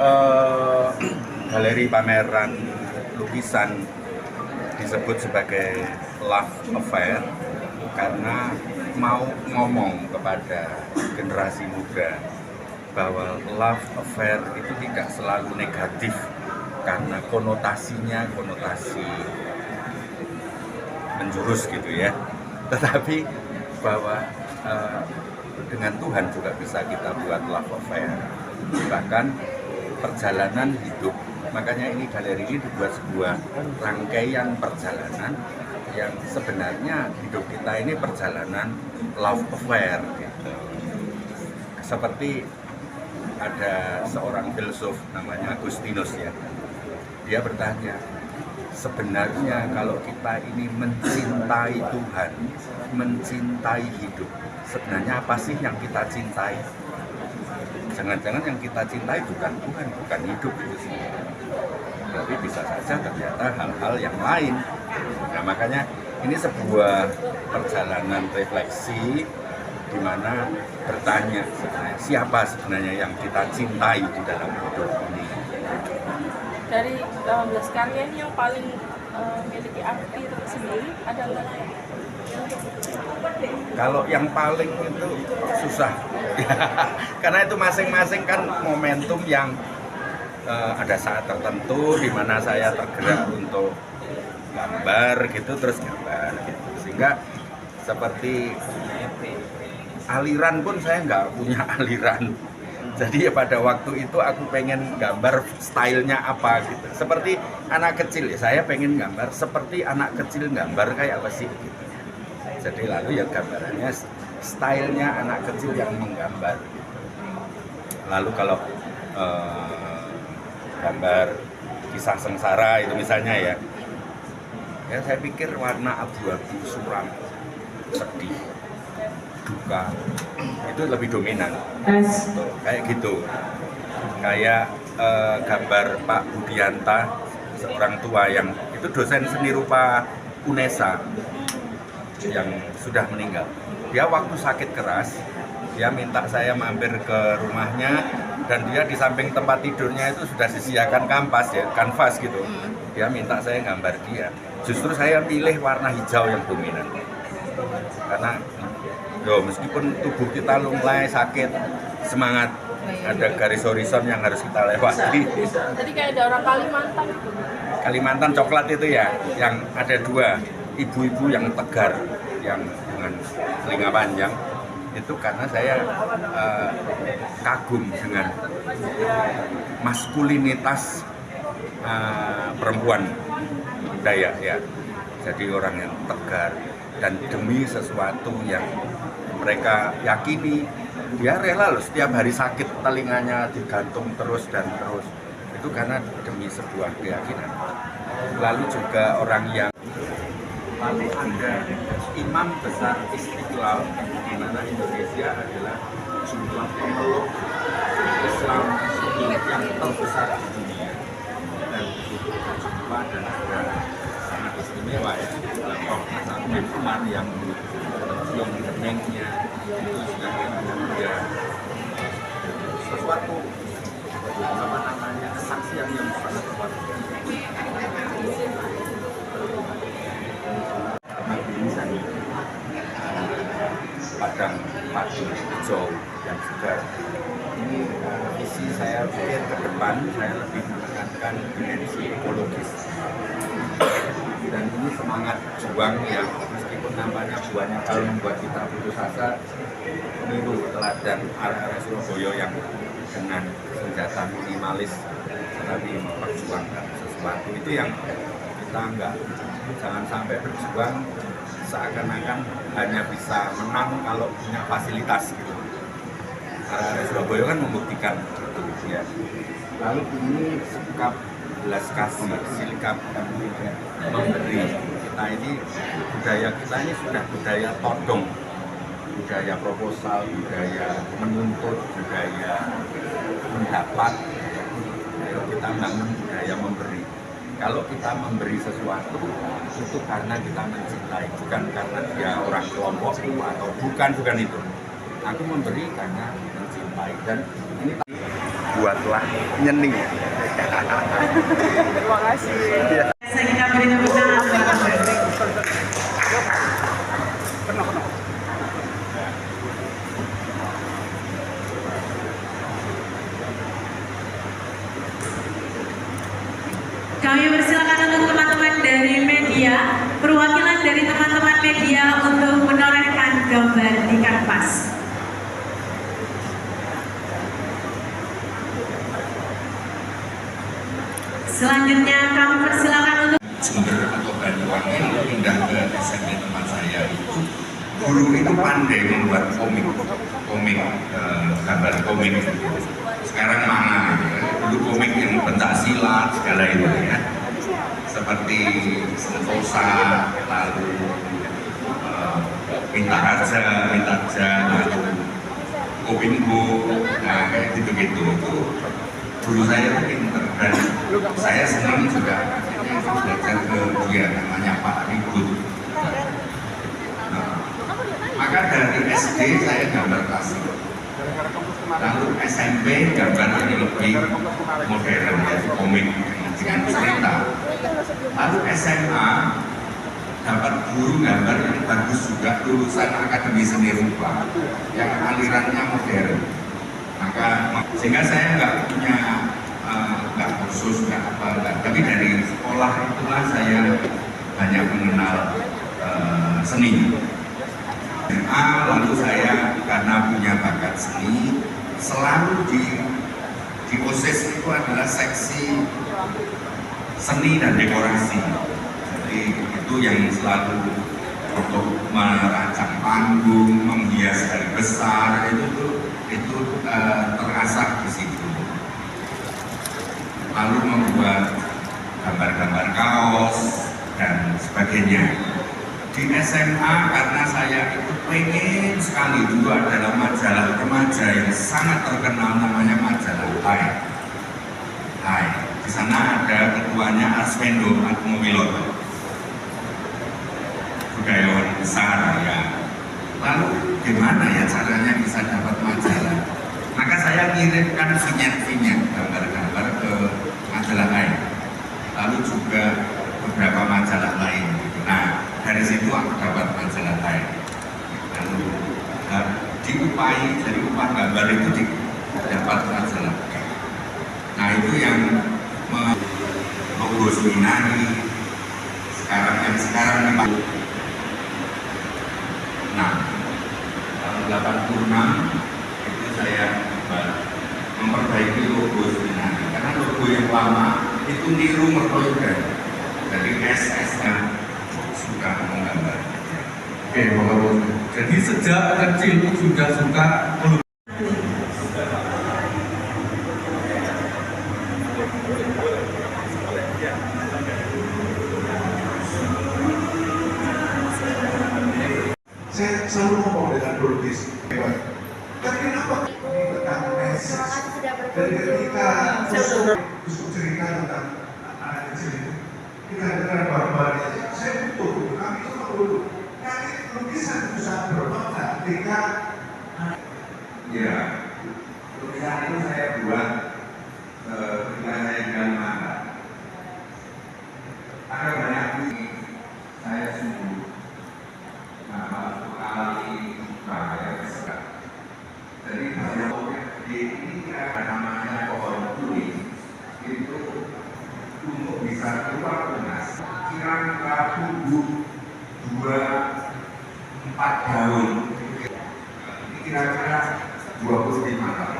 eh, galeri pameran lukisan disebut sebagai love affair karena mau ngomong kepada generasi muda bahwa love affair itu tidak selalu negatif karena konotasinya konotasi menjurus gitu ya, tetapi bahwa dengan Tuhan juga bisa kita buat love affair, bahkan perjalanan hidup. Makanya ini galeri ini dibuat sebuah rangkaian perjalanan yang sebenarnya hidup kita ini perjalanan love affair gitu. Seperti ada seorang filsuf namanya Agustinus ya, dia bertanya, sebenarnya kalau kita ini mencintai Tuhan, mencintai hidup, sebenarnya apa sih yang kita cintai? Jangan-jangan yang kita cintai bukan Tuhan, bukan hidup itu sendiri. Tapi bisa saja ternyata hal-hal yang lain. Nah makanya ini sebuah perjalanan refleksi di mana bertanya sebenarnya siapa sebenarnya yang kita cintai di dalam hidup ini. Dari 18 karya ini yang paling memiliki arti tersendiri ada nggak? Kalau yang paling itu susah, karena itu masing-masing kan momentum yang ada saat tertentu di mana saya tergerak untuk gambar gitu, terus gambar gitu. Sehingga seperti aliran pun saya nggak punya aliran. Jadi ya pada waktu itu aku pengen gambar stylenya apa gitu. Seperti anak kecil ya, saya pengen gambar seperti anak kecil gambar kayak apa sih gitu. Jadi lalu ya gambarannya stylenya anak kecil yang menggambar. Lalu kalau gambar kisah sengsara itu misalnya ya saya pikir warna abu-abu suram, sedih, duka itu lebih dominan. Kayak gitu. Kayak gambar Pak Budianta, seorang tua yang itu dosen seni rupa UNESA yang sudah meninggal. Dia waktu sakit keras, dia minta saya mampir ke rumahnya dan dia di samping tempat tidurnya itu sudah disediakan kanvas gitu. Dia minta saya gambar dia. Justru saya pilih warna hijau yang dominan. Karena meskipun tubuh kita mulai sakit, semangat, ada garis horizon yang harus kita lewati. Jadi kayak ada orang Kalimantan gitu. Kalimantan coklat itu ya, yang ada dua ibu-ibu yang tegar, yang dengan telinga panjang. Itu karena saya kagum dengan maskulinitas perempuan Dayak ya. Jadi orang yang tegar dan demi sesuatu yang mereka yakini, dia rela loh setiap hari sakit telinganya digantung terus dan terus. Itu karena demi sebuah keyakinan. Lalu juga orang yang lalu ada imam besar Istiqlal, di mana Indonesia adalah jumlah pemeluk Islam yang terbesar di dunia, dan itu berjumpa dan ada sangat istimewa ya, kelompok Hasan bin Umar yang genengnya itu sudah ada sesuatu kesaksian yang sangat kuat. Padang padi hijau yang segar. Ini visi saya pikir ke depan, saya lebih menekankan dimensi ekologis. Dan ini semangat juang yang meskipun nampaknya buahnya kalau membuat kita putus asa, niru teladan arek-arek Surabaya yang dengan senjata minimalis tetapi memperjuangkan sesuatu. Itu yang kita jangan sampai berjuang seakan-akan hanya bisa menang kalau punya fasilitas gitu. Arek-arek Surabaya kan membuktikan itu ya. Lalu ini sikap belas kasih, sikap memberi. Kita ini budaya kita ini sudah budaya todong, budaya proposal, budaya menuntut, budaya mendapat. Ayo kita bangun budaya memberi. Kalau kita memberi sesuatu itu karena kita mencintai, bukan karena dia orang kelompokku atau bukan itu. Aku memberi karena mencintai, dan ini buatlah nyeni. Terima kasih. Kita beri tepuk tangan. Kami persilakan untuk teman-teman dari media, perwakilan dari teman-teman media untuk menorehkan gambar di kanvas. Selanjutnya kami persilakan untuk Sumber atau bantuan yang pindah ke SMP tempat saya itu, guru itu pandai membuat komik gambar komik. Sekarang mana gitu ya? Dulu komik yang pentas silat segala itu ya, seperti Sentosa, lalu minta aja, lalu Kopingo, nah kayak gitu-gitu itu. Guru saya itu pinter dan saya senang juga akhirnya belajar ke dia, namanya Pak Ribut. Nah, maka dari SD saya gambar klasik, lalu SMP gambar yang lebih modern, yaitu komik dengan cerita. Lalu SMA dapat guru gambar yang bagus juga, lulusan Akademi Seni Rupa yang alirannya modern. Maka sehingga saya nggak punya nggak kursus tapi dari sekolah itulah saya banyak mengenal seni. Lalu saya karena punya bakat seni selalu di OSIS itu adalah seksi seni dan dekorasi. Jadi itu yang selalu untuk merancang panggung, menghias hari besar itu terasah di situ. Lalu membuat gambar-gambar kaos dan sebagainya. Di SMA karena saya itu pengen sekali, dulu adalah majalah remaja yang sangat terkenal namanya majalah Hai. Di sana ada ketuanya Arswendo Atmowiloto, budayawan besar ya. Lalu gimana ya caranya bisa dapat majalah? Maka saya kirimkan vignette gambar-gambar ke majalah lain, lalu juga beberapa majalah lain. Nah, dari situ aku dapat majalah lain. Lalu diupai dari upah gambar itu dapat majalah. Nah, itu yang logo seminari sekarang memang. Nah, tahun 86 itu saya memperbaiki logo sebenarnya karena logo yang lama itu niru mertoidan dari SS yang suka menggambar. Oke, Bapak Bos. Jadi sejak kecil sudah suka melukis. Saya selalu ngomong dengan pelukis. Tapi kenapa tentang message? Dari ketika Kusuk cerita tentang anak kecil itu, kita dengar bareng-bareng. Saya butuh, kami itu perlu. Kami lukisan bisa bermakna ketika Ya, lukisan itu saya buat ketika saya di Kalimantan. Ada banyak saya sungguh kali bahaya besar. Jadi ini ada namanya pohon turi itu untuk bisa keluar tunas kira-kira tumbuh 2-4 daun. Ini kira-kira 25 tahun.